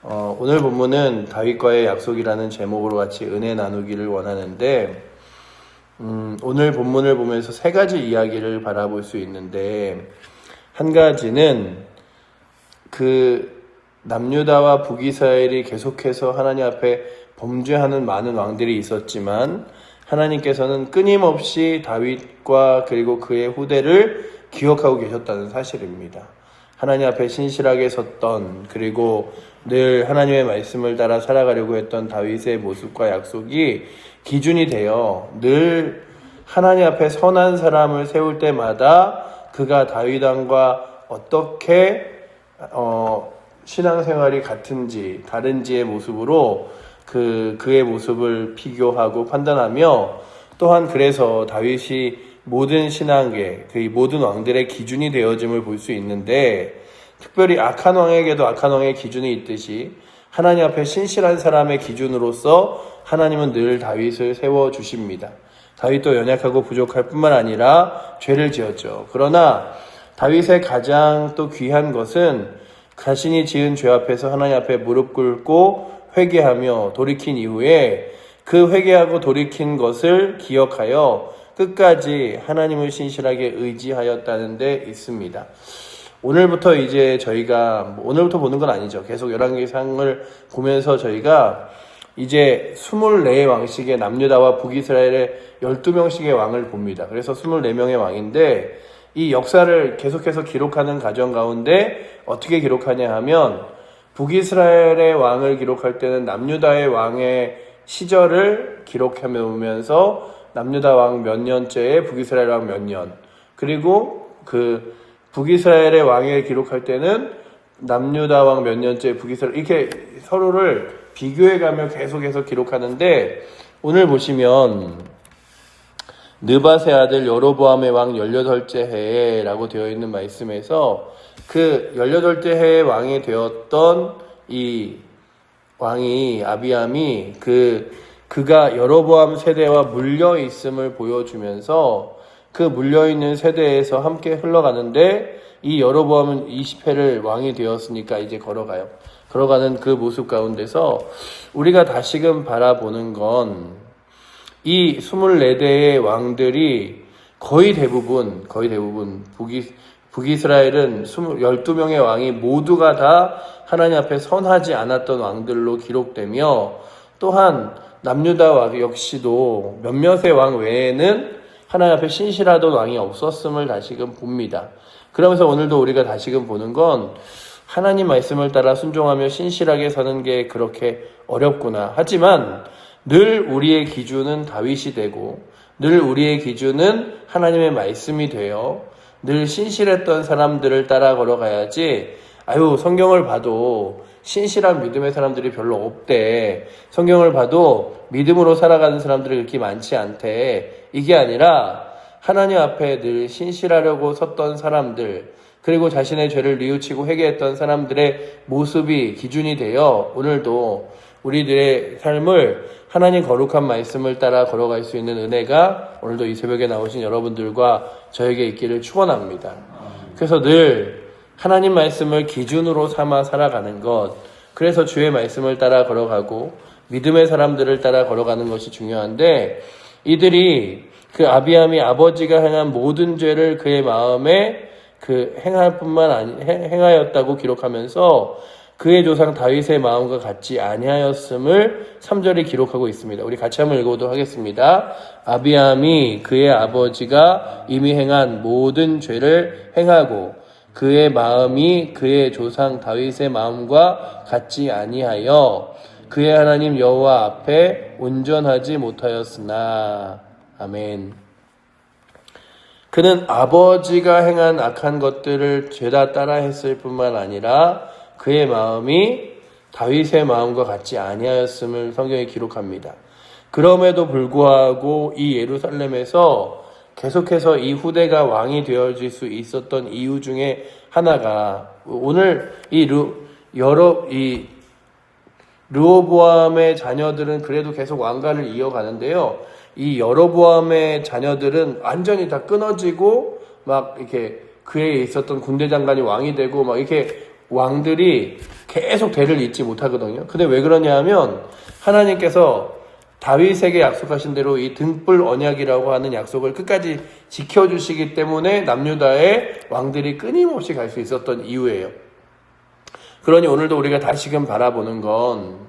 오늘 본문은 다윗과의 약속이라는 제목으로 같이 은혜 나누기를 원하는데, 오늘 본문을 보면서 세 가지 이야기를 바라볼 수 있는데, 한 가지는 남유다와 북이스라엘이 계속해서 하나님 앞에 범죄하는 많은 왕들이 있었지만, 하나님께서는 끊임없이 다윗과 그리고 그의 후대를 기억하고 계셨다는 사실입니다. 하나님 앞에 신실하게 섰던, 그리고 늘 하나님의 말씀을 따라 살아가려고 했던 다윗의 모습과 약속이 기준이 되어 늘 하나님 앞에 선한 사람을 세울 때마다 그가 다윗 왕과 어떻게 신앙생활이 같은지 다른지의 모습으로 그의 모습을 비교하고 판단하며, 또한 그래서 다윗이 모든 신앙계, 그 모든 왕들의 기준이 되어짐을 볼 수 있는데, 특별히 악한 왕에게도 악한 왕의 기준이 있듯이 하나님 앞에 신실한 사람의 기준으로서 하나님은 늘 다윗을 세워주십니다. 다윗도 연약하고 부족할 뿐만 아니라 죄를 지었죠. 그러나 다윗의 가장 또 귀한 것은 자신이 지은 죄 앞에서 하나님 앞에 무릎 꿇고 회개하며 돌이킨 이후에 그 회개하고 돌이킨 것을 기억하여 끝까지 하나님을 신실하게 의지하였다는 데 있습니다. 오늘부터 이제 저희가, 오늘부터 보는 건 아니죠. 계속 열왕기상을 보면서 저희가 이제 24 왕씩의 남유다와 북이스라엘의 12명씩의 왕을 봅니다. 그래서 24명의 왕인데, 이 역사를 계속해서 기록하는 과정 가운데 어떻게 기록하냐 하면, 북이스라엘의 왕을 기록할 때는 남유다의 왕의 시절을 기록해 놓으면서 남유다 왕 몇 년째에 북이스라엘 왕 몇 년, 그리고 북이스라엘의 왕을 기록할 때는 남유다 왕 몇 년째 북이스라엘, 이렇게 서로를 비교해가며 계속해서 기록하는데, 오늘 보시면 느밧의 아들 여로보암의 왕 18째 해에 라고 되어 있는 말씀에서 그 18째 해의 왕이 되었던 이 왕이 아비암이 그가 여로보암 세대와 물려 있음을 보여주면서 그 물려있는 세대에서 함께 흘러가는데, 이 여로보암은 20회를 왕이 되었으니까 이제 걸어가는 그 모습 가운데서 우리가 다시금 바라보는 건, 이 24대의 왕들이 거의 대부분 북이스라엘은 12명의 왕이 모두가 다 하나님 앞에 선하지 않았던 왕들로 기록되며, 또한 남유다 왕 역시도 몇몇의 왕 외에는 하나님 앞에 신실하던 왕이 없었음을 다시금 봅니다. 그러면서 오늘도 우리가 다시금 보는 건, 하나님 말씀을 따라 순종하며 신실하게 사는 게 그렇게 어렵구나. 하지만 늘 우리의 기준은 다윗이 되고, 늘 우리의 기준은 하나님의 말씀이 되어 늘 신실했던 사람들을 따라 걸어가야지, 성경을 봐도 신실한 믿음의 사람들이 별로 없대, 성경을 봐도 믿음으로 살아가는 사람들이 그렇게 많지 않대, 이게 아니라 하나님 앞에 늘 신실하려고 섰던 사람들, 그리고 자신의 죄를 뉘우치고 회개했던 사람들의 모습이 기준이 되어 오늘도 우리들의 삶을 하나님 거룩한 말씀을 따라 걸어갈 수 있는 은혜가 오늘도 이 새벽에 나오신 여러분들과 저에게 있기를 축원합니다. 그래서 늘 하나님 말씀을 기준으로 삼아 살아가는 것, 그래서 주의 말씀을 따라 걸어가고 믿음의 사람들을 따라 걸어가는 것이 중요한데, 이들이 아비암이 아버지가 행한 모든 죄를 그의 마음에 행하였다고 기록하면서 그의 조상 다윗의 마음과 같지 아니하였음을 3절에 기록하고 있습니다. 우리 같이 한번 읽어보도록 하겠습니다. 아비암이 그의 아버지가 이미 행한 모든 죄를 행하고 그의 마음이 그의 조상 다윗의 마음과 같지 아니하여 그의 하나님 여호와 앞에 온전하지 못하였으나. 아멘. 그는 아버지가 행한 악한 것들을 죄다 따라 했을 뿐만 아니라 그의 마음이 다윗의 마음과 같지 아니하였음을 성경에 기록합니다. 그럼에도 불구하고 이 예루살렘에서 계속해서 이 후대가 왕이 되어질 수 있었던 이유 중에 하나가, 오늘 르호보암의 자녀들은 그래도 계속 왕가를 이어가는데요, 이 여로보암의 자녀들은 완전히 다 끊어지고 막 이렇게 그에 있었던 군대 장관이 왕이 되고 막 이렇게 왕들이 계속 대를 잇지 못하거든요. 근데 왜 그러냐 하면 하나님께서 다윗에게 약속하신 대로 이 등불 언약이라고 하는 약속을 끝까지 지켜주시기 때문에 남유다의 왕들이 끊임없이 갈 수 있었던 이유예요. 그러니 오늘도 우리가 다시금 바라보는 건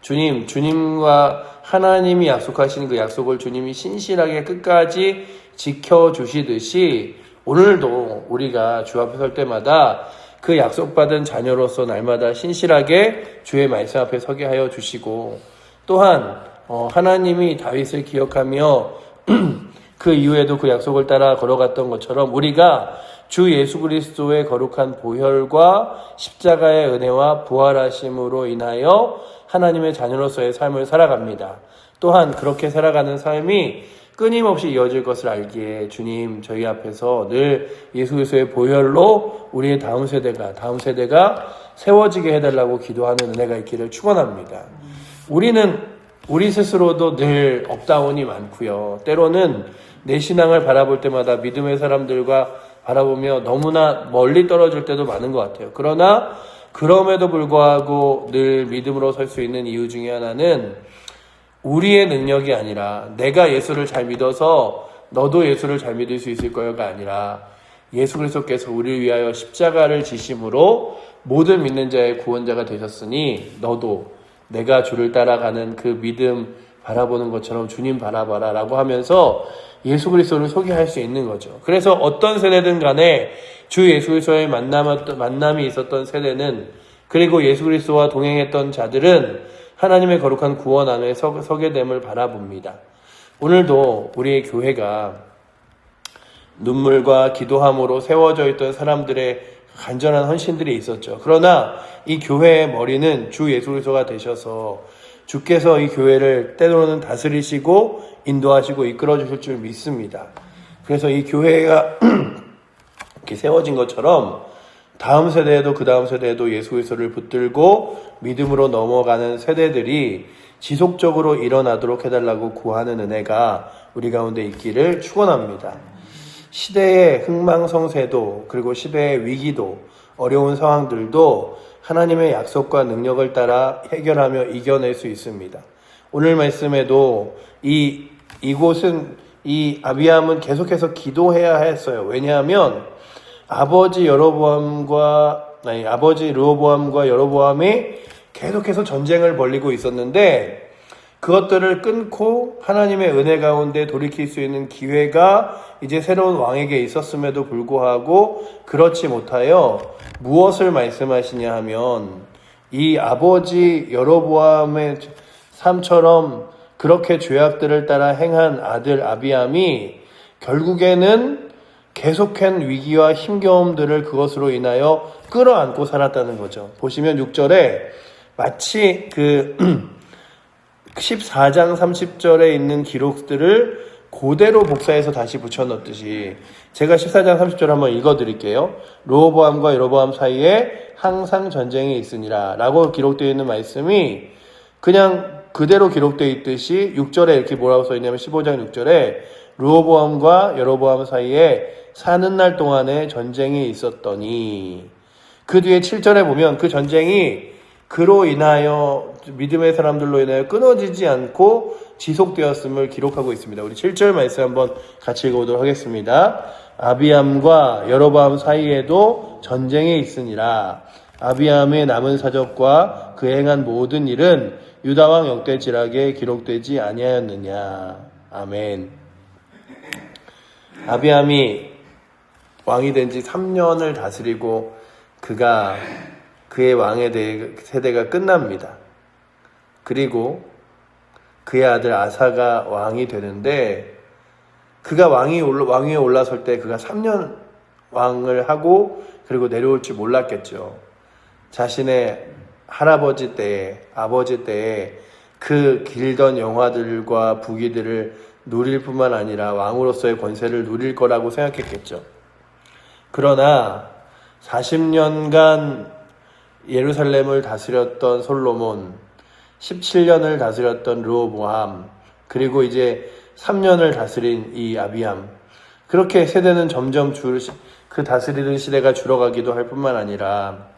주님과 하나님이 약속하신 그 약속을 주님이 신실하게 끝까지 지켜주시듯이 오늘도 우리가 주 앞에 설 때마다 그 약속받은 자녀로서 날마다 신실하게 주의 말씀 앞에 서게 하여 주시고, 또한 하나님이 다윗을 기억하며 그 이후에도 그 약속을 따라 걸어갔던 것처럼 우리가 주 예수 그리스도의 거룩한 보혈과 십자가의 은혜와 부활하심으로 인하여 하나님의 자녀로서의 삶을 살아갑니다. 또한 그렇게 살아가는 삶이 끊임없이 이어질 것을 알기에 주님, 저희 앞에서 늘 예수 그리스도의 보혈로 우리의 다음 세대가 세워지게 해달라고 기도하는 은혜가 있기를 축원합니다. 우리 스스로도 늘 업다운이 많고요. 때로는 내 신앙을 바라볼 때마다 믿음의 사람들과 바라보며 너무나 멀리 떨어질 때도 많은 것 같아요. 그러나 그럼에도 불구하고 늘 믿음으로 설 수 있는 이유 중에 하나는 우리의 능력이 아니라 내가 예수를 잘 믿어서 너도 예수를 잘 믿을 수 있을 거야가 아니라 예수 그리스도께서 우리를 위하여 십자가를 지심으로 모든 믿는 자의 구원자가 되셨으니 너도 내가 주를 따라가는 그 믿음 바라보는 것처럼 주님 바라봐라 라고 하면서 예수 그리스도를 소개할 수 있는 거죠. 그래서 어떤 세대든 간에 주 예수 그리스도의 만남이 있었던 세대는, 그리고 예수 그리스도와 동행했던 자들은 하나님의 거룩한 구원 안에 서게 됨을 바라봅니다. 오늘도 우리의 교회가 눈물과 기도함으로 세워져 있던 사람들의 간절한 헌신들이 있었죠. 그러나 이 교회의 머리는 주 예수 그리스도가 되셔서 주께서 이 교회를 때로는 다스리시고 인도하시고 이끌어 주실 줄 믿습니다. 그래서 이 교회가 이렇게 세워진 것처럼 다음 세대에도 그 다음 세대에도 예수 그리스도를 붙들고 믿음으로 넘어가는 세대들이 지속적으로 일어나도록 해달라고 구하는 은혜가 우리 가운데 있기를 축원합니다. 시대의 흥망성쇠도, 그리고 시대의 위기도, 어려운 상황들도 하나님의 약속과 능력을 따라 해결하며 이겨낼 수 있습니다. 오늘 말씀에도 이곳은 이 아비암은 계속해서 기도해야 했어요. 왜냐하면 아버지 르호보암과 여로보암이 계속해서 전쟁을 벌이고 있었는데 그것들을 끊고 하나님의 은혜 가운데 돌이킬 수 있는 기회가 이제 새로운 왕에게 있었음에도 불구하고 그렇지 못하여 무엇을 말씀하시냐 하면 이 아버지 여로보암의 삶처럼 그렇게 죄악들을 따라 행한 아들 아비암이 결국에는 계속한 위기와 힘겨움들을 그것으로 인하여 끌어안고 살았다는 거죠. 보시면 6절에 마치 14장 30절에 있는 기록들을 그대로 복사해서 다시 붙여넣듯이, 제가 14장 30절 한번 읽어드릴게요. 르호보암과 여로보암 사이에 항상 전쟁이 있으니라 라고 기록되어 있는 말씀이 그냥 그대로 기록되어 있듯이 6절에 이렇게 뭐라고 써있냐면 15장 6절에 르호보암과 여로보암 사이에 사는 날 동안에 전쟁이 있었더니, 그 뒤에 7절에 보면 그 전쟁이 그로 인하여 믿음의 사람들로 인하여 끊어지지 않고 지속되었음을 기록하고 있습니다. 우리 7절 말씀 한번 같이 읽어보도록 하겠습니다. 아비암과 여로보암 사이에도 전쟁이 있으니라. 아비암의 남은 사적과 그 행한 모든 일은 유다왕 역대지락에 기록되지 아니하였느냐. 아멘. 아비암이 왕이 된 지 3년을 다스리고 그의 왕의 세대가 끝납니다. 그리고 그의 아들 아사가 왕이 되는데, 그가 왕위에 올라설 때 그가 3년 왕을 하고 그리고 내려올 줄 몰랐겠죠. 자신의 할아버지 때에, 아버지 때에 그 길던 영화들과 부귀들을 누릴 뿐만 아니라 왕으로서의 권세를 누릴 거라고 생각했겠죠. 그러나 40년간 예루살렘을 다스렸던 솔로몬, 17년을 다스렸던 르호보암, 그리고 이제 3년을 다스린 이 아비암, 그렇게 세대는 점점 그 다스리는 시대가 줄어가기도 할 뿐만 아니라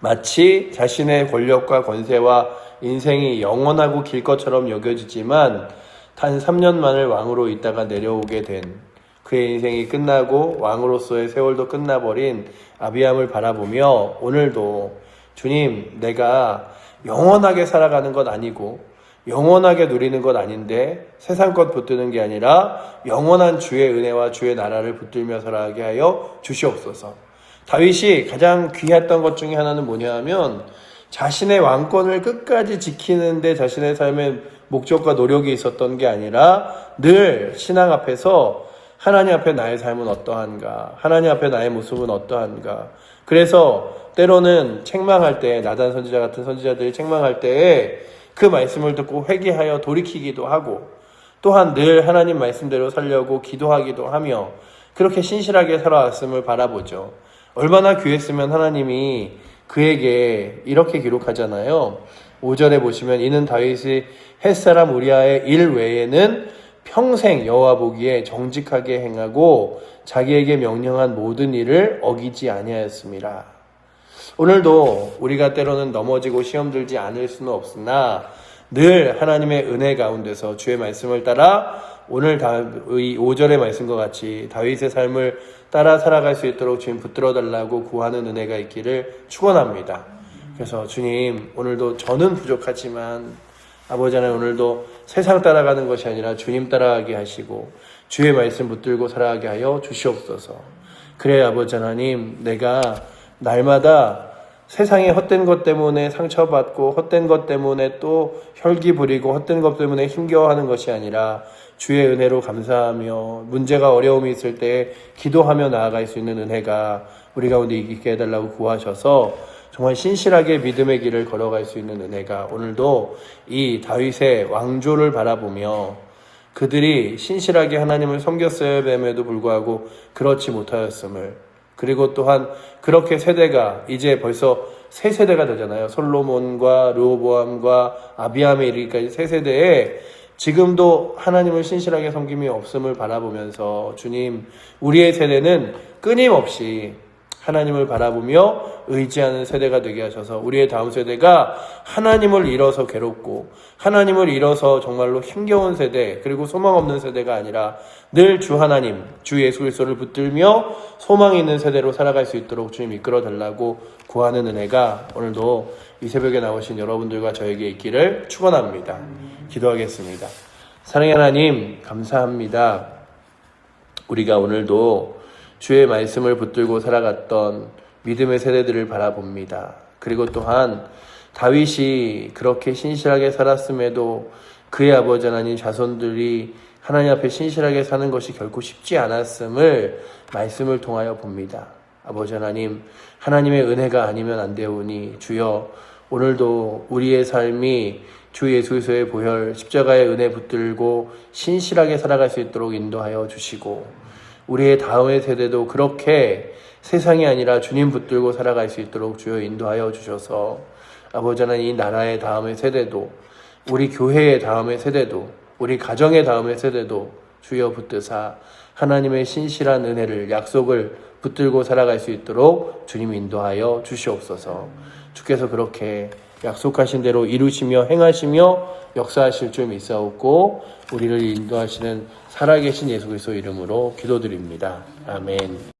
마치 자신의 권력과 권세와 인생이 영원하고 길 것처럼 여겨지지만 단 3년만을 왕으로 있다가 내려오게 된 그의 인생이 끝나고 왕으로서의 세월도 끝나버린 아비암을 바라보며 오늘도 주님, 내가 영원하게 살아가는 것 아니고 영원하게 누리는 것 아닌데 세상 것 붙드는 게 아니라 영원한 주의 은혜와 주의 나라를 붙들며 살아가게 하여 주시옵소서. 다윗이 가장 귀했던 것 중에 하나는 뭐냐 하면 자신의 왕권을 끝까지 지키는데 자신의 삶의 목적과 노력이 있었던 게 아니라 늘 신앙 앞에서 하나님 앞에 나의 삶은 어떠한가, 하나님 앞에 나의 모습은 어떠한가. 그래서 때로는 책망할 때, 나단 선지자 같은 선지자들이 책망할 때에 그 말씀을 듣고 회개하여 돌이키기도 하고 또한 늘 하나님 말씀대로 살려고 기도하기도 하며 그렇게 신실하게 살아왔음을 바라보죠. 얼마나 귀했으면 하나님이 그에게 이렇게 기록하잖아요. 5절에 보시면 이는 다윗이 햇사람 우리아의 일 외에는 평생 여호와 보기에 정직하게 행하고 자기에게 명령한 모든 일을 어기지 아니하였습니다. 오늘도 우리가 때로는 넘어지고 시험 들지 않을 수는 없으나 늘 하나님의 은혜 가운데서 주의 말씀을 따라 오늘 이 5절의 말씀과 같이 다윗의 삶을 따라 살아갈 수 있도록 주님 붙들어 달라고 구하는 은혜가 있기를 축원합니다. 그래서 주님, 오늘도 저는 부족하지만 아버지 하나님, 오늘도 세상 따라가는 것이 아니라 주님 따라가게 하시고 주의 말씀 붙들고 살아가게 하여 주시옵소서. 그래 아버지 하나님, 내가 날마다 세상의 헛된 것 때문에 상처받고 헛된 것 때문에 또 혈기 부리고 헛된 것 때문에 힘겨워하는 것이 아니라 주의 은혜로 감사하며 문제가 어려움이 있을 때 기도하며 나아갈 수 있는 은혜가 우리 가운데 있게 해달라고 구하셔서 정말 신실하게 믿음의 길을 걸어갈 수 있는 은혜가 오늘도 이 다윗의 왕조를 바라보며 그들이 신실하게 하나님을 섬겼음에도 불구하고 그렇지 못하였음을, 그리고 또한 그렇게 세대가 이제 벌써 세 세대가 되잖아요. 솔로몬과 르호보암과 아비암에 이르기까지 세 세대에 지금도 하나님을 신실하게 섬김이 없음을 바라보면서 주님, 우리의 세대는 끊임없이 하나님을 바라보며 의지하는 세대가 되게 하셔서 우리의 다음 세대가 하나님을 잃어서 괴롭고 하나님을 잃어서 정말로 힘겨운 세대, 그리고 소망 없는 세대가 아니라 늘 주 하나님, 주 예수 그리스도를 붙들며 소망이 있는 세대로 살아갈 수 있도록 주님 이끌어 달라고 구하는 은혜가 오늘도 이 새벽에 나오신 여러분들과 저에게 있기를 축원합니다. 기도하겠습니다. 사랑의 하나님, 감사합니다. 우리가 오늘도 주의 말씀을 붙들고 살아갔던 믿음의 세대들을 바라봅니다. 그리고 또한 다윗이 그렇게 신실하게 살았음에도 그의 아버지 하나님 자손들이 하나님 앞에 신실하게 사는 것이 결코 쉽지 않았음을 말씀을 통하여 봅니다. 아버지 하나님, 하나님의 은혜가 아니면 안 되오니 주여, 오늘도 우리의 삶이 주 예수 그리스도의 보혈 십자가의 은혜 붙들고 신실하게 살아갈 수 있도록 인도하여 주시고 우리의 다음의 세대도 그렇게 세상이 아니라 주님 붙들고 살아갈 수 있도록 주여 인도하여 주셔서 아버지 하나님, 이 나라의 다음의 세대도, 우리 교회의 다음의 세대도, 우리 가정의 다음의 세대도 주여 붙드사 하나님의 신실한 은혜를, 약속을 붙들고 살아갈 수 있도록 주님 인도하여 주시옵소서. 주께서 그렇게 약속하신 대로 이루시며 행하시며 역사하실 줄 믿사옵고 우리를 인도하시는 살아계신 예수 그리스도 이름으로 기도드립니다. 아멘.